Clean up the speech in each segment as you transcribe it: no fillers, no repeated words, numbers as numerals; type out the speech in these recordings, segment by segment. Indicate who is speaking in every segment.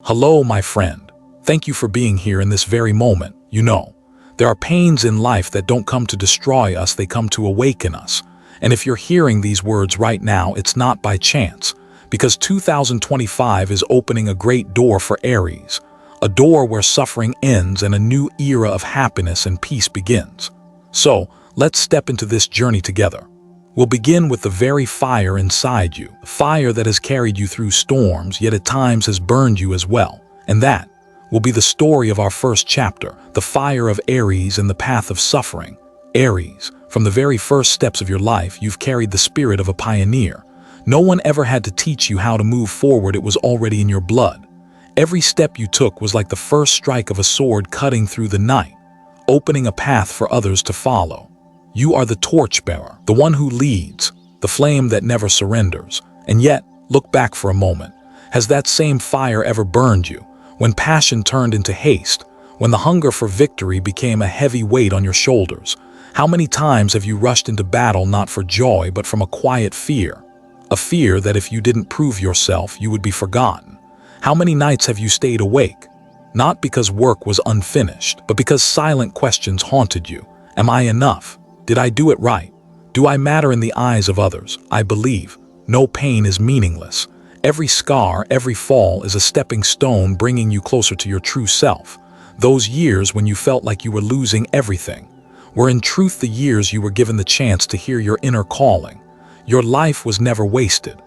Speaker 1: Hello, my friend. Thank you for being here in this very moment. There are pains in life that don't come to destroy us, they come to awaken us. And if you're hearing these words right now, it's not by chance, because 2025 is opening a great door for Aries, a door where suffering ends and a new era of happiness and peace begins. So, let's step into this journey together. We'll begin with the very fire inside you, a fire that has carried you through storms, yet at times has burned you as well. And that will be the story of our first chapter, the fire of Aries and the path of suffering. Aries, from the very first steps of your life, you've carried the spirit of a pioneer. No one ever had to teach you how to move forward, it was already in your blood. Every step you took was like the first strike of a sword cutting through the night, opening a path for others to follow. You are the torchbearer, the one who leads, the flame that never surrenders. And yet, look back for a moment. Has that same fire ever burned you? When passion turned into haste, when the hunger for victory became a heavy weight on your shoulders, how many times have you rushed into battle not for joy but from a quiet fear? A fear that if you didn't prove yourself, you would be forgotten. How many nights have you stayed awake? Not because work was unfinished, but because silent questions haunted you. Am I enough? Did I do it right? Do I matter in the eyes of others? I believe no pain is meaningless. Every scar, every fall is a stepping stone bringing you closer to your true self. Those years when you felt like you were losing everything were in truth the years you were given the chance to hear your inner calling. Your life was never wasted.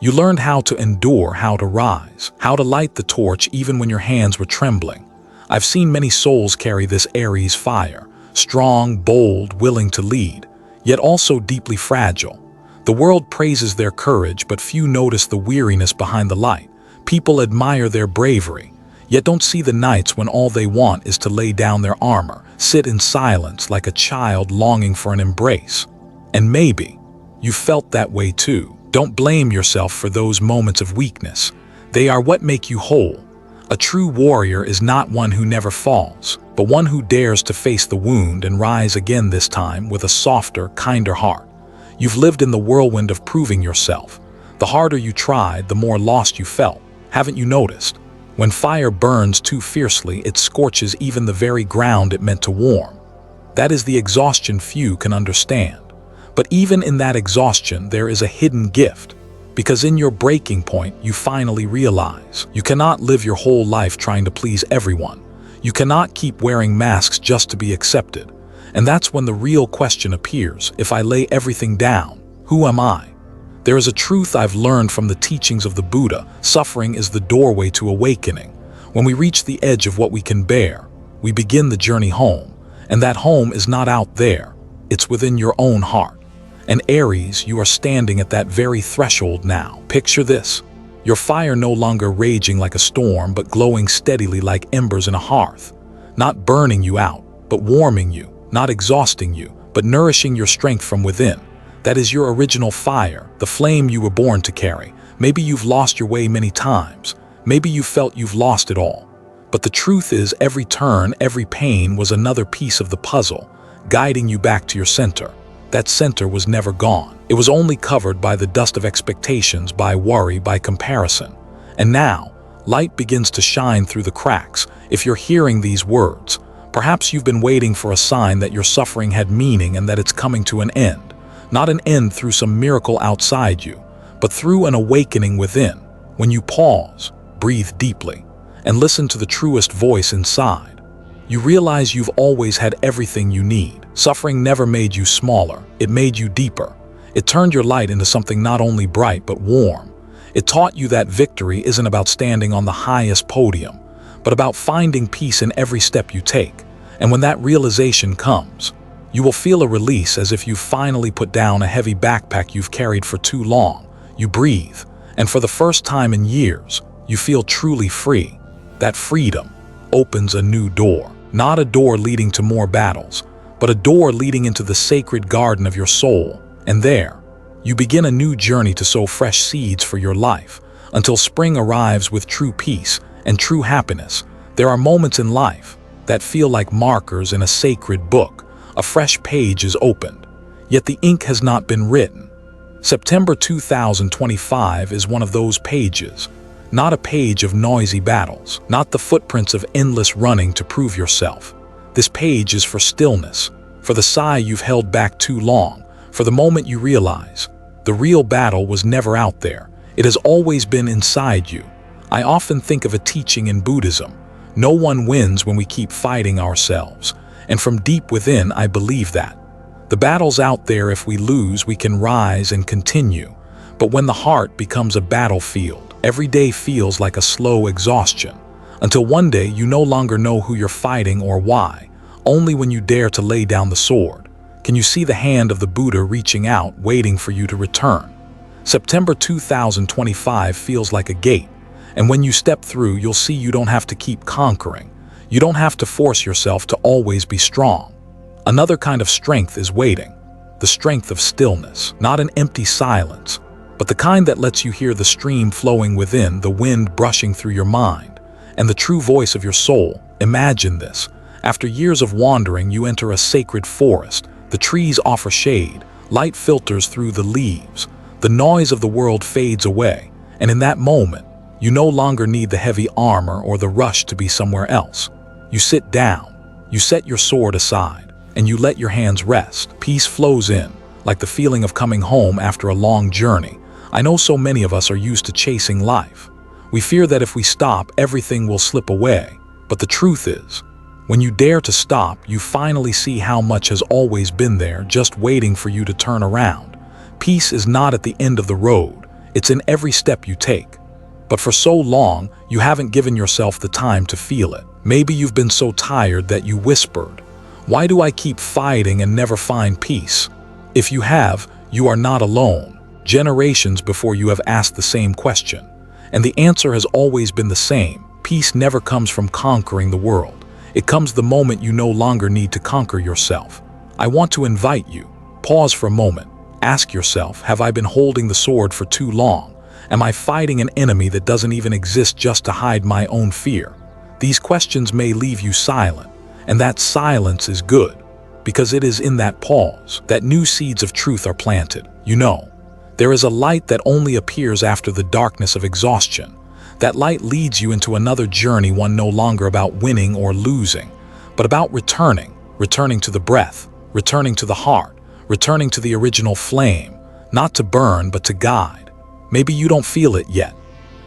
Speaker 1: You learned how to endure, how to rise, how to light the torch even when your hands were trembling. I've seen many souls carry this Aries fire, strong, bold, willing to lead, yet also deeply fragile. The world praises their courage, but few notice the weariness behind the light. People admire their bravery, yet don't see the nights when all they want is to lay down their armor, sit in silence like a child longing for an embrace. And maybe you felt that way too. Don't blame yourself for those moments of weakness. They are what make you whole. A true warrior is not one who never falls, but one who dares to face the wound and rise again, this time with a softer, kinder heart. You've lived in the whirlwind of proving yourself. The harder you tried, the more lost you felt. Haven't you noticed? When fire burns too fiercely, it scorches even the very ground it meant to warm. That is the exhaustion few can understand. But even in that exhaustion, there is a hidden gift. Because in your breaking point, you finally realize you cannot live your whole life trying to please everyone. You cannot keep wearing masks just to be accepted. And that's when the real question appears. If I lay everything down, who am I? There is a truth I've learned from the teachings of the Buddha. Suffering is the doorway to awakening. When we reach the edge of what we can bear, we begin the journey home. And that home is not out there. It's within your own heart. And Aries, you are standing at that very threshold now. Picture this. Your fire no longer raging like a storm, but glowing steadily like embers in a hearth. Not burning you out, but warming you. Not exhausting you, but nourishing your strength from within. That is your original fire, the flame you were born to carry. Maybe you've lost your way many times. Maybe you felt you've lost it all. But the truth is, every turn, every pain was another piece of the puzzle, guiding you back to your center. That center was never gone. It was only covered by the dust of expectations, by worry, by comparison. And now, light begins to shine through the cracks. If you're hearing these words, perhaps you've been waiting for a sign that your suffering had meaning and that it's coming to an end. Not an end through some miracle outside you, but through an awakening within. When you pause, breathe deeply, and listen to the truest voice inside, you realize you've always had everything you need. Suffering never made you smaller, it made you deeper. It turned your light into something not only bright but warm. It taught you that victory isn't about standing on the highest podium, but about finding peace in every step you take. And when that realization comes, you will feel a release, as if you've finally put down a heavy backpack you've carried for too long. You breathe, and for the first time in years, you feel truly free. That freedom opens a new door. Not a door leading to more battles, but a door leading into the sacred garden of your soul. And there, you begin a new journey to sow fresh seeds for your life, until spring arrives with true peace and true happiness. There are moments in life that feel like markers in a sacred book. A fresh page is opened, yet the ink has not been written. September 2025 is one of those pages. not a page of noisy battles, not the footprints of endless running to prove yourself. This page is for stillness, for the sigh you've held back too long, for the moment you realize the real battle was never out there. It has always been inside you. I often think of a teaching in Buddhism. No one wins when we keep fighting ourselves. And from deep within, I believe that. The battle's out there. If we lose, we can rise and continue. But when the heart becomes a battlefield, every day feels like a slow exhaustion. Until one day you no longer know who you're fighting or why, only when you dare to lay down the sword can you see the hand of the Buddha reaching out, waiting for you to return. September 2025 feels like a gate, and when you step through, you'll see you don't have to keep conquering. You don't have to force yourself to always be strong. Another kind of strength is waiting, the strength of stillness, not an empty silence, but the kind that lets you hear the stream flowing within, the wind brushing through your mind, and the true voice of your soul. Imagine this. After years of wandering, you enter a sacred forest. The trees offer shade, light filters through the leaves, the noise of the world fades away, and in that moment, you no longer need the heavy armor or the rush to be somewhere else. You sit down, you set your sword aside, and you let your hands rest. Peace flows in, like the feeling of coming home after a long journey. I know so many of us are used to chasing life. We fear that if we stop, everything will slip away. But the truth is, when you dare to stop, you finally see how much has always been there, just waiting for you to turn around. Peace is not at the end of the road, it's in every step you take. But for so long, you haven't given yourself the time to feel it. Maybe you've been so tired that you whispered, "Why do I keep fighting and never find peace?" If you have, you are not alone. Generations before you have asked the same question. And the answer has always been the same. Peace never comes from conquering the world. It comes the moment you no longer need to conquer yourself. I want to invite you. Pause for a moment. Ask yourself, have I been holding the sword for too long? Am I fighting an enemy that doesn't even exist just to hide my own fear? These questions may leave you silent, and that silence is good, because it is in that pause that new seeds of truth are planted. You know, there is a light that only appears after the darkness of exhaustion. That light leads you into another journey, one no longer about winning or losing, but about returning to the breath, returning to the heart, returning to the original flame, not to burn, but to guide. Maybe you don't feel it yet.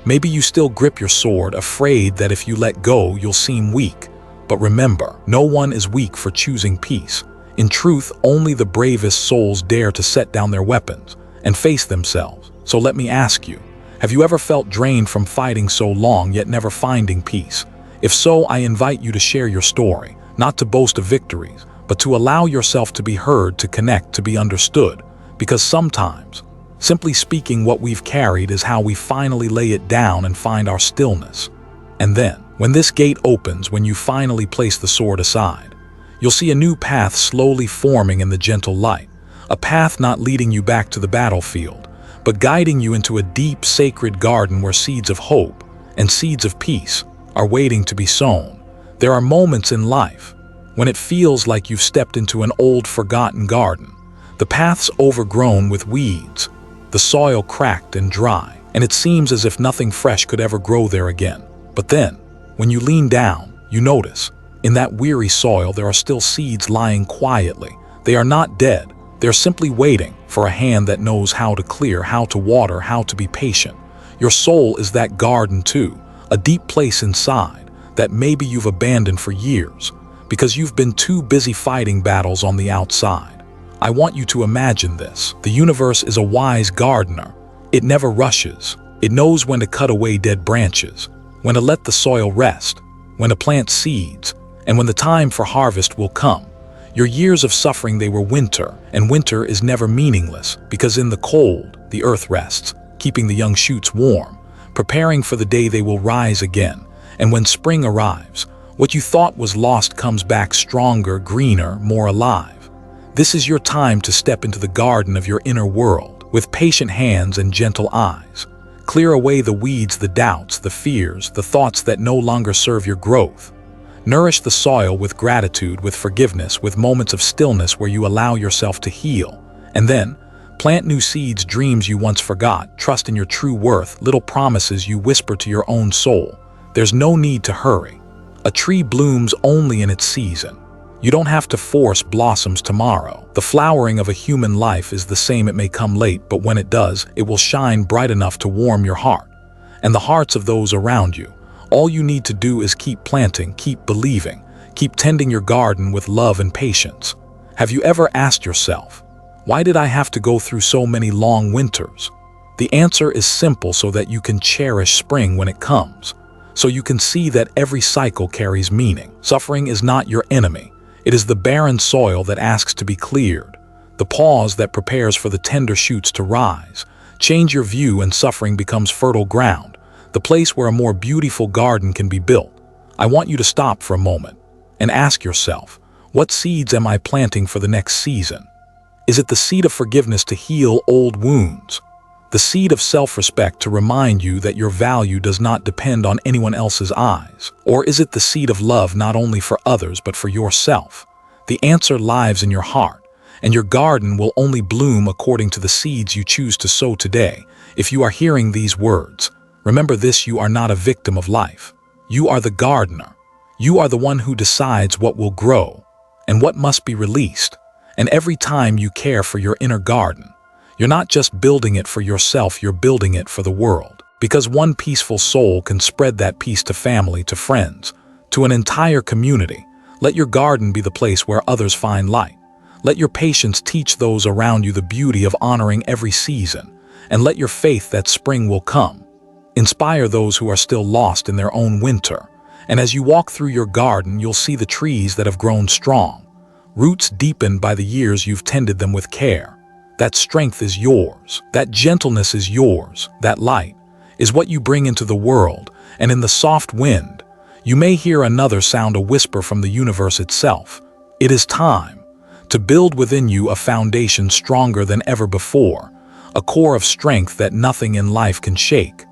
Speaker 1: Maybe you still grip your sword, afraid that if you let go, you'll seem weak. But remember, no one is weak for choosing peace. In truth, only the bravest souls dare to set down their weapons and face themselves. So let me ask you, have you ever felt drained from fighting so long yet never finding peace? If so, I invite you to share your story, not to boast of victories, but to allow yourself to be heard, to connect, to be understood. Because sometimes, simply speaking, what we've carried is how we finally lay it down and find our stillness. And then, when this gate opens, when you finally place the sword aside, you'll see a new path slowly forming in the gentle light. A path not leading you back to the battlefield, but guiding you into a deep, sacred garden where seeds of hope and seeds of peace are waiting to be sown. There are moments in life when it feels like you've stepped into an old, forgotten garden. The path's overgrown with weeds, the soil cracked and dry, and it seems as if nothing fresh could ever grow there again. But then, when you lean down, you notice, in that weary soil there are still seeds lying quietly. They are not dead. They're simply waiting for a hand that knows how to clear, how to water, how to be patient. Your soul is that garden too, a deep place inside that maybe you've abandoned for years because you've been too busy fighting battles on the outside. I want you to imagine this. The universe is a wise gardener. It never rushes. It knows when to cut away dead branches, when to let the soil rest, when to plant seeds, and when the time for harvest will come. Your years of suffering, they were winter, and winter is never meaningless because in the cold, the earth rests, keeping the young shoots warm, preparing for the day they will rise again. And when spring arrives, what you thought was lost comes back stronger, greener, more alive. This is your time to step into the garden of your inner world with patient hands and gentle eyes. Clear away the weeds, the doubts, the fears, the thoughts that no longer serve your growth. Nourish the soil with gratitude, with forgiveness, with moments of stillness where you allow yourself to heal. And then, Plant new seeds, dreams you once forgot, trust in your true worth, little promises you whisper to your own soul. There's no need to hurry. A tree blooms only in its season. You don't have to force blossoms tomorrow. The flowering of a human life is the same. It may come late, but when it does, it will shine bright enough to warm your heart and the hearts of those around you. All you need to do is keep planting, keep believing, keep tending your garden with love and patience. Have you ever asked yourself, why did I have to go through so many long winters? The answer is simple: so that you can cherish spring when it comes. So you can see that every cycle carries meaning. Suffering is not your enemy. It is the barren soil that asks to be cleared, the pause that prepares for the tender shoots to rise. Change your view and suffering becomes fertile ground, the place where a more beautiful garden can be built. I want you to stop for a moment and ask yourself, what seeds am I planting for the next season? Is it the seed of forgiveness to heal old wounds? The seed of self-respect to remind you that your value does not depend on anyone else's eyes? Or is it the seed of love not only for others but for yourself? The answer lies in your heart, and your garden will only bloom according to the seeds you choose to sow today. If you are hearing these words, remember this: you are not a victim of life. You are the gardener. You are the one who decides what will grow and what must be released. And every time you care for your inner garden, you're not just building it for yourself, you're building it for the world. Because one peaceful soul can spread that peace to family, to friends, to an entire community. Let your garden be the place where others find light. Let your patience teach those around you the beauty of honoring every season. And let your faith that spring will come inspire those who are still lost in their own winter. And as you walk through your garden, you'll see the trees that have grown strong, roots deepened by the years you've tended them with care. That strength is yours. That gentleness is yours. That light is what you bring into the world. And in the soft wind, you may hear another sound, a whisper from the universe itself. It is time to build within you a foundation stronger than ever before, a core of strength that nothing in life can shake,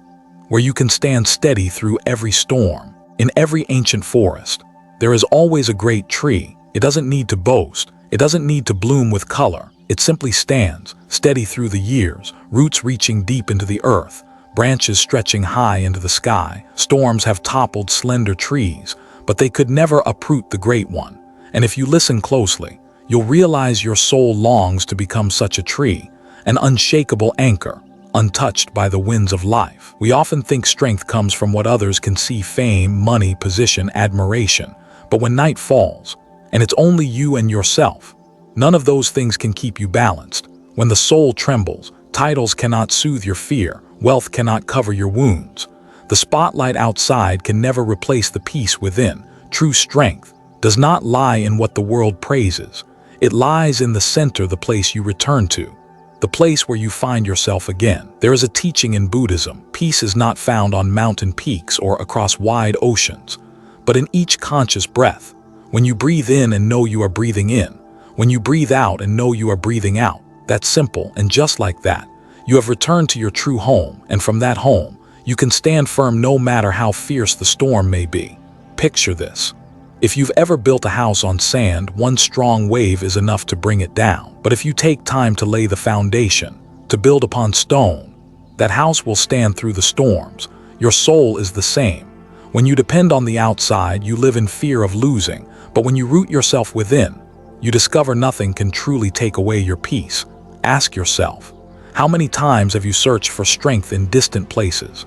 Speaker 1: where you can stand steady through every storm. In every ancient forest, there is always a great tree. It doesn't need to boast. It doesn't need to bloom with color. It simply stands, steady through the years, roots reaching deep into the earth, branches stretching high into the sky. Storms have toppled slender trees, but they could never uproot the great one. And if you listen closely, you'll realize your soul longs to become such a tree, an unshakable anchor, untouched by the winds of life. We often think strength comes from what others can see: fame, money, position, admiration. But when night falls, and it's only you and yourself, none of those things can keep you balanced. When the soul trembles, titles cannot soothe your fear, wealth cannot cover your wounds. The spotlight outside can never replace the peace within. True strength does not lie in what the world praises. It lies in the center, the place you return to, the place where you find yourself again. There is a teaching in Buddhism: peace is not found on mountain peaks or across wide oceans, but in each conscious breath. When you breathe in and know you are breathing in, when you breathe out and know you are breathing out. That's simple, and just like that, you have returned to your true home, and from that home, you can stand firm no matter how fierce the storm may be. Picture this. If you've ever built a house on sand, one strong wave is enough to bring it down. But if you take time to lay the foundation, to build upon stone, that house will stand through the storms. Your soul is the same. When you depend on the outside, you live in fear of losing, but when you root yourself within, you discover nothing can truly take away your peace. Ask yourself, how many times have you searched for strength in distant places?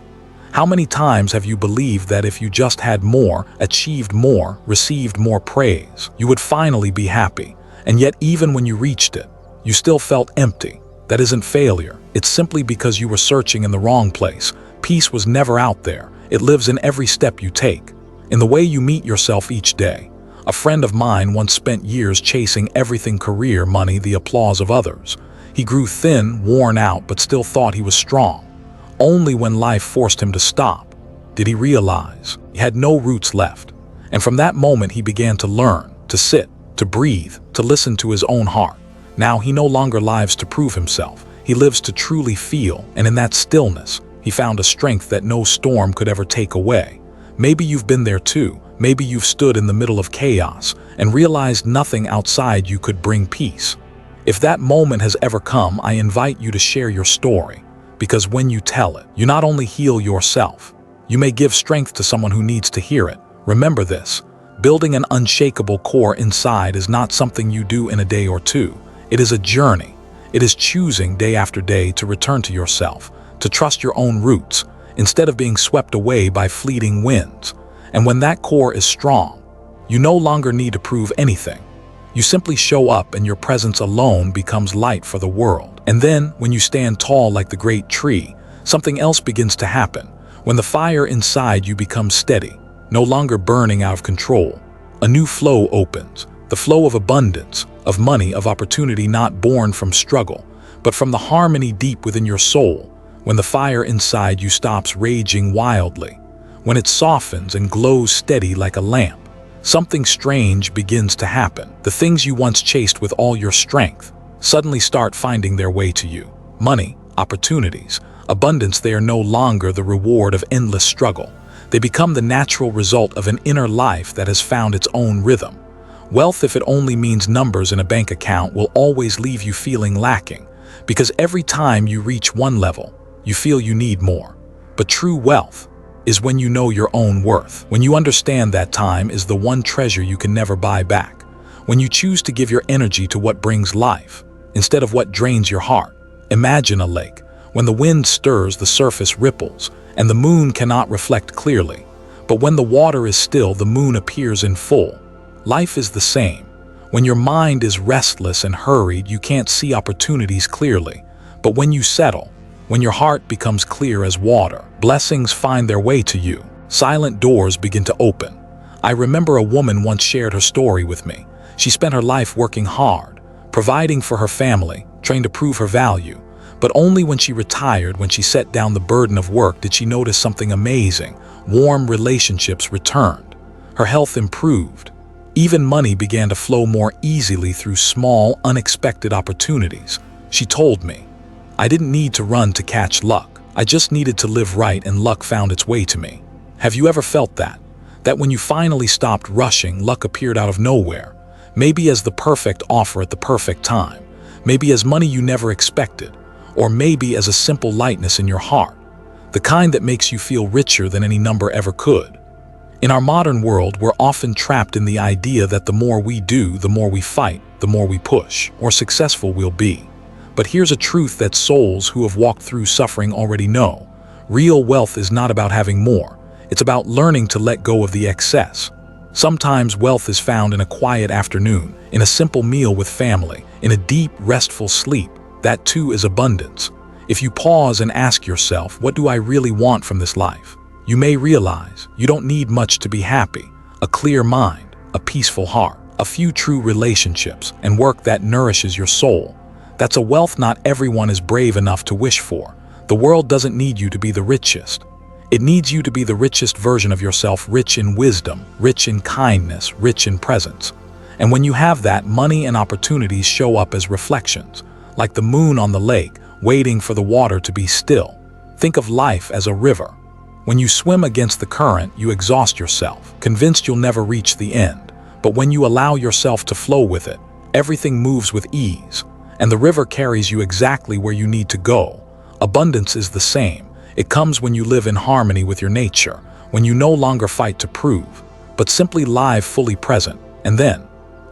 Speaker 1: How many times have you believed that if you just had more, achieved more, received more praise, you would finally be happy? And yet even when you reached it, you still felt empty. That isn't failure. It's simply because you were searching in the wrong place. Peace was never out there. It lives in every step you take, in the way you meet yourself each day. A friend of mine once spent years chasing everything: career, money, the applause of others. He grew thin, worn out, but still thought he was strong. Only when life forced him to stop did he realize he had no roots left. And from that moment he began to learn, to sit, to breathe, to listen to his own heart. Now he no longer lives to prove himself. He lives to truly feel, and in that stillness, he found a strength that no storm could ever take away. Maybe you've been there too. Maybe you've stood in the middle of chaos and realized nothing outside you could bring peace. If that moment has ever come, I invite you to share your story, because when you tell it, you not only heal yourself, you may give strength to someone who needs to hear it. Remember this, building an unshakable core inside is not something you do in a day or two. It is a journey. It is choosing day after day to return to yourself, to trust your own roots, instead of being swept away by fleeting winds. And when that core is strong, you no longer need to prove anything. You simply show up and your presence alone becomes light for the world. And then, when you stand tall like the great tree, something else begins to happen. When the fire inside you becomes steady, no longer burning out of control, a new flow opens. The flow of abundance, of money, of opportunity, not born from struggle, but from the harmony deep within your soul. When the fire inside you stops raging wildly, when it softens and glows steady like a lamp, something strange begins to happen. The things you once chased with all your strength suddenly start finding their way to you. Money, opportunities, abundance, they are no longer the reward of endless struggle. They become the natural result of an inner life that has found its own rhythm. Wealth, if it only means numbers in a bank account, will always leave you feeling lacking, because every time you reach one level, you feel you need more. But true wealth is when you know your own worth, when you understand that time is the one treasure you can never buy back, when you choose to give your energy to what brings life, instead of what drains your heart. Imagine a lake. When the wind stirs, the surface ripples, and the moon cannot reflect clearly. But when the water is still, the moon appears in full. Life is the same. When your mind is restless and hurried, you can't see opportunities clearly. But when you settle, when your heart becomes clear as water, blessings find their way to you. Silent doors begin to open. I remember a woman once shared her story with me. She spent her life working hard, providing for her family, trying to prove her value. But only when she retired, when she set down the burden of work, did she notice something amazing. Warm relationships returned. Her health improved. Even money began to flow more easily through small, unexpected opportunities. She told me, "I didn't need to run to catch luck. I just needed to live right and luck found its way to me." Have you ever felt that? That when you finally stopped rushing, luck appeared out of nowhere. Maybe as the perfect offer at the perfect time. Maybe as money you never expected. Or maybe as a simple lightness in your heart. The kind that makes you feel richer than any number ever could. In our modern world, we're often trapped in the idea that the more we do, the more we fight, the more we push, or successful we'll be. But here's a truth that souls who have walked through suffering already know. Real wealth is not about having more. It's about learning to let go of the excess. Sometimes wealth is found in a quiet afternoon, in a simple meal with family, in a deep, restful sleep. That too is abundance. If you pause and ask yourself, what do I really want from this life? You may realize you don't need much to be happy. A clear mind, a peaceful heart, a few true relationships, and work that nourishes your soul. That's a wealth not everyone is brave enough to wish for. The world doesn't need you to be the richest. It needs you to be the richest version of yourself, rich in wisdom, rich in kindness, rich in presence. And when you have that, money and opportunities show up as reflections, like the moon on the lake, waiting for the water to be still. Think of life as a river. When you swim against the current, you exhaust yourself, convinced you'll never reach the end. But when you allow yourself to flow with it, everything moves with ease, and the river carries you exactly where you need to go. Abundance is the same. It comes when you live in harmony with your nature, when you no longer fight to prove, but simply live fully present. And then,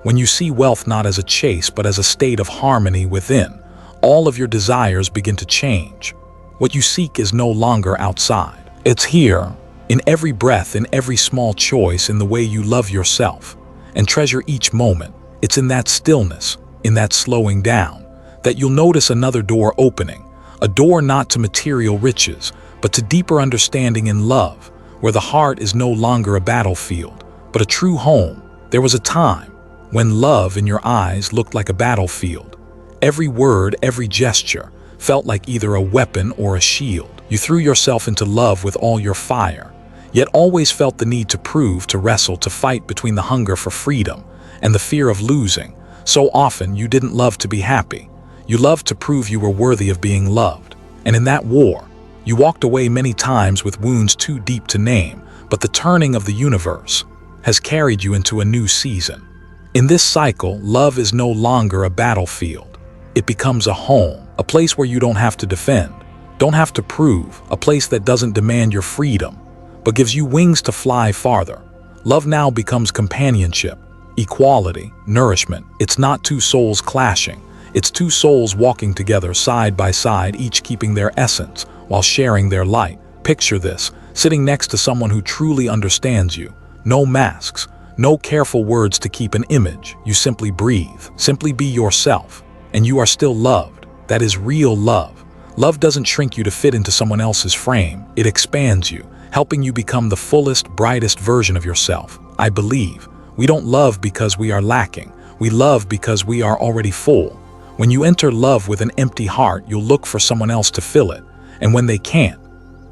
Speaker 1: when you see wealth not as a chase, but as a state of harmony within, all of your desires begin to change. What you seek is no longer outside. It's here, in every breath, in every small choice, in the way you love yourself and treasure each moment. It's in that stillness, in that slowing down, that you'll notice another door opening, a door not to material riches, but to deeper understanding and love, where the heart is no longer a battlefield, but a true home. There was a time when love in your eyes looked like a battlefield. Every word, every gesture felt like either a weapon or a shield. You threw yourself into love with all your fire, yet always felt the need to prove, to wrestle, to fight between the hunger for freedom and the fear of losing. So often you didn't love to be happy. You loved to prove you were worthy of being loved. And in that war, you walked away many times with wounds too deep to name, but the turning of the universe has carried you into a new season. In this cycle, love is no longer a battlefield. it becomes a home, a place where you don't have to defend, don't have to prove, a place that doesn't demand your freedom, but gives you wings to fly farther. Love now becomes companionship, equality, nourishment. It's not two souls clashing. It's two souls walking together side by side, each keeping their essence while sharing their light. Picture this, sitting next to someone who truly understands you. No masks, no careful words to keep an image. You simply breathe, simply be yourself, and you are still loved. That is real love. Love doesn't shrink you to fit into someone else's frame. It expands you, helping you become the fullest, brightest version of yourself. I believe we don't love because we are lacking. We love because we are already full. When you enter love with an empty heart, you'll look for someone else to fill it. And when they can't,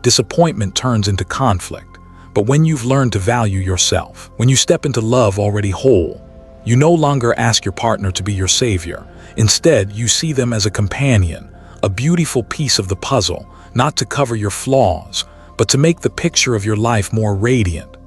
Speaker 1: disappointment turns into conflict. But when you've learned to value yourself, when you step into love already whole, you no longer ask your partner to be your savior. Instead, you see them as a companion, a beautiful piece of the puzzle, not to cover your flaws, but to make the picture of your life more radiant.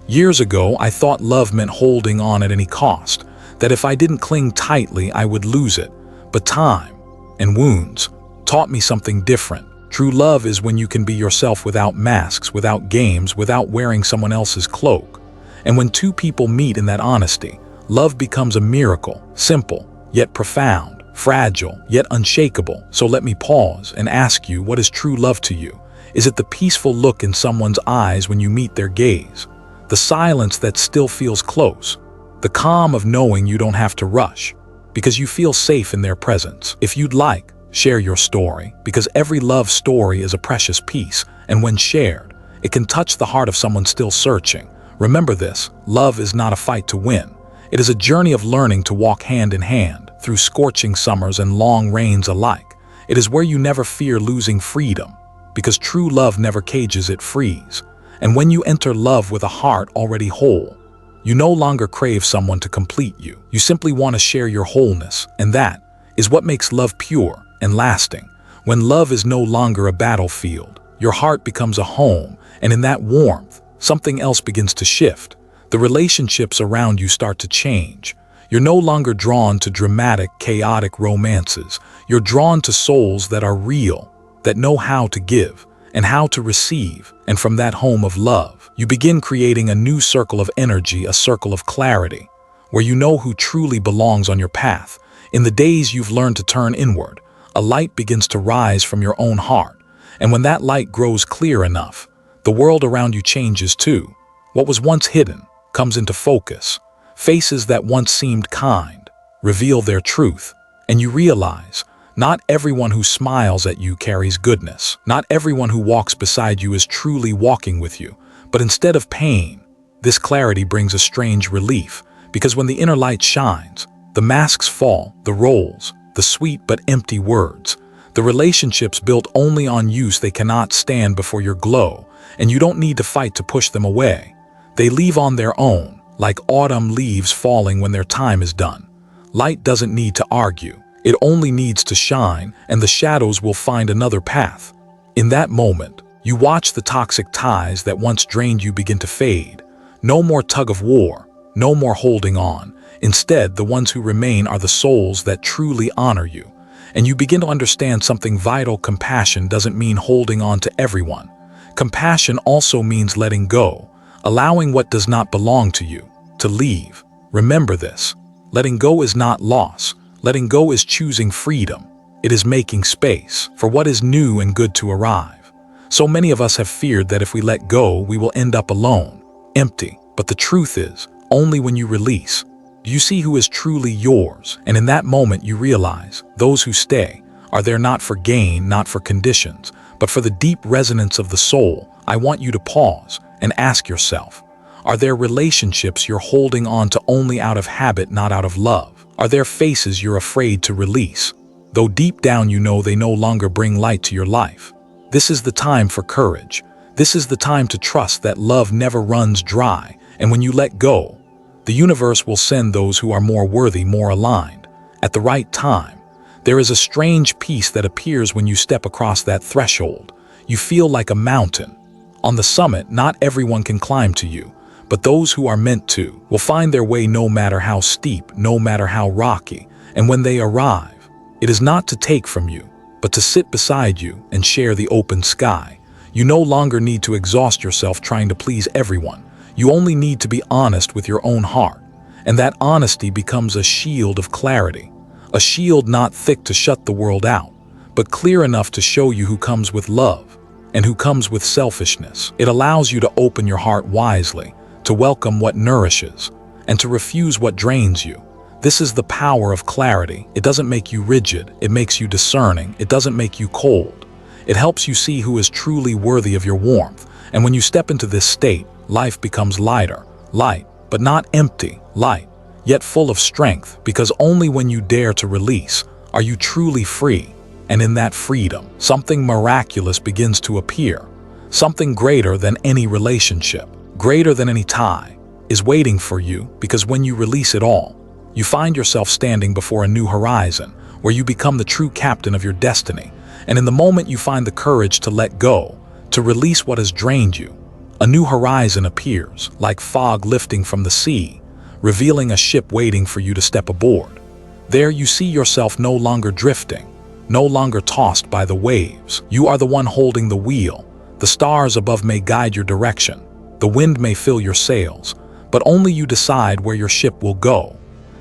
Speaker 1: Years ago, I thought love meant holding on at any cost, that if I didn't cling tightly, I would lose it. But time and wounds taught me something different. True love is when you can be yourself without masks, without games, without wearing someone else's cloak. And when two people meet in that honesty, love becomes a miracle, simple, yet profound, fragile, yet unshakable. So let me pause and ask you, what is true love to you? Is it the peaceful look in someone's eyes when you meet their gaze? The silence that still feels close? The calm of knowing you don't have to rush, because you feel safe in their presence? If you'd like, share your story, because every love story is a precious piece, and when shared, it can touch the heart of someone still searching. Remember this, love is not a fight to win. It is a journey of learning to walk hand in hand through scorching summers and long rains alike. It is where you never fear losing freedom, because true love never cages, it frees. And when you enter love with a heart already whole, you no longer crave someone to complete you. You simply want to share your wholeness, and that is what makes love pure and lasting. When love is no longer a battlefield, your heart becomes a home, and in that warmth, something else begins to shift. The relationships around you start to change. You're no longer drawn to dramatic, chaotic romances. You're drawn to souls that are real, that know how to give and how to receive. And from that home of love, you begin creating a new circle of energy, a circle of clarity, where you know who truly belongs on your path. In the days you've learned to turn inward, a light begins to rise from your own heart. And when that light grows clear enough, the world around you changes too. What was once hidden comes into focus. Faces that once seemed kind reveal their truth, and you realize not everyone who smiles at you carries goodness. Not everyone who walks beside you is truly walking with you. But instead of pain, this clarity brings a strange relief, because when the inner light shines, the masks fall, the roles, the sweet but empty words, the relationships built only on use, they cannot stand before your glow, and you don't need to fight to push them away. They leave on their own, like autumn leaves falling when their time is done. Light doesn't need to argue. It only needs to shine, and the shadows will find another path. In that moment, you watch the toxic ties that once drained you begin to fade. No more tug of war, no more holding on. Instead, the ones who remain are the souls that truly honor you. And you begin to understand something vital. Compassion doesn't mean holding on to everyone. Compassion also means letting go, allowing what does not belong to you to leave. Remember this, letting go is not loss. Letting go is choosing freedom. It is making space for what is new and good to arrive. So many of us have feared that if we let go, we will end up alone, empty. But the truth is, only when you release, do you see who is truly yours. And in that moment, you realize those who stay are there not for gain, not for conditions, but for the deep resonance of the soul. I want you to pause and ask yourself, are there relationships you're holding on to only out of habit, not out of love? Are there faces you're afraid to release, though deep down you know they no longer bring light to your life? This is the time for courage. This is the time to trust that love never runs dry, and when you let go, the universe will send those who are more worthy, more aligned. At the right time, there is a strange peace that appears when you step across that threshold. You feel like a mountain. On the summit, not everyone can climb to you, but those who are meant to will find their way no matter how steep, no matter how rocky. And when they arrive, It is not to take from you, but to sit beside you and share the open sky. You no longer need to exhaust yourself trying to please everyone. You only need to be honest with your own heart. And that honesty becomes a shield of clarity. A shield not thick to shut the world out, but clear enough to show you who comes with love and who comes with selfishness. It allows you to open your heart wisely, to welcome what nourishes, and to refuse what drains you. This is the power of clarity. It doesn't make you rigid, it makes you discerning. It doesn't make you cold. It helps you see who is truly worthy of your warmth. And when you step into this state, life becomes lighter, light, but not empty, light, yet full of strength, because only when you dare to release are you truly free. And in that freedom, something miraculous begins to appear. Something greater than any relationship, greater than any tie, is waiting for you, because when you release it all, you find yourself standing before a new horizon, where you become the true captain of your destiny. And in the moment you find the courage to let go, to release what has drained you, a new horizon appears, like fog lifting from the sea, revealing a ship waiting for you to step aboard. There you see yourself no longer drifting, no longer tossed by the waves. You are the one holding the wheel. The stars above may guide your direction, the wind may fill your sails, but only you decide where your ship will go.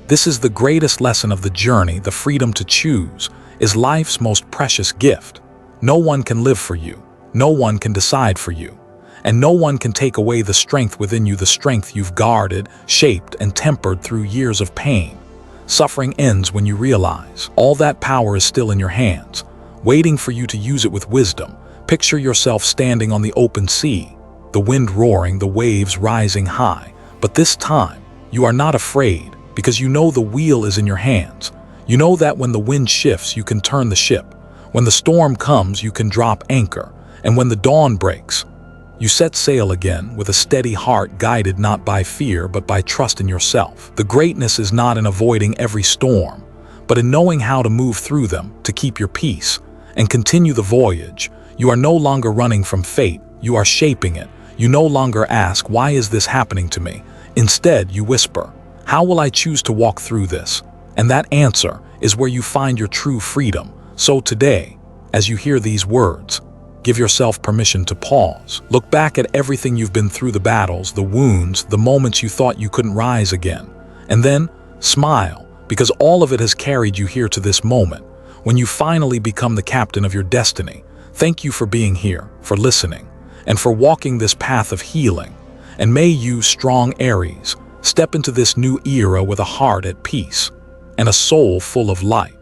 Speaker 1: This is the greatest lesson of the journey. The freedom to choose is life's most precious gift. No one can live for you, no one can decide for you, and no one can take away the strength within you, the strength you've guarded, shaped, and tempered through years of pain. Suffering ends when you realize all that power is still in your hands, waiting for you to use it with wisdom. Picture yourself standing on the open sea, the wind roaring, the waves rising high. But this time, you are not afraid, because you know the wheel is in your hands. You know that when the wind shifts, you can turn the ship. When the storm comes, you can drop anchor. And when the dawn breaks, you set sail again with a steady heart, guided not by fear, but by trust in yourself. The greatness is not in avoiding every storm, but in knowing how to move through them, to keep your peace and continue the voyage. You are no longer running from fate, you are shaping it. You no longer ask, why is this happening to me? Instead, you whisper, how will I choose to walk through this? And that answer is where you find your true freedom. So today, as you hear these words, give yourself permission to pause. Look back at everything you've been through, the battles, the wounds, the moments you thought you couldn't rise again. And then smile, because all of it has carried you here to this moment, when you finally become the captain of your destiny. Thank you for being here, for listening, and for walking this path of healing. And may you, strong Aries, step into this new era with a heart at peace and a soul full of light.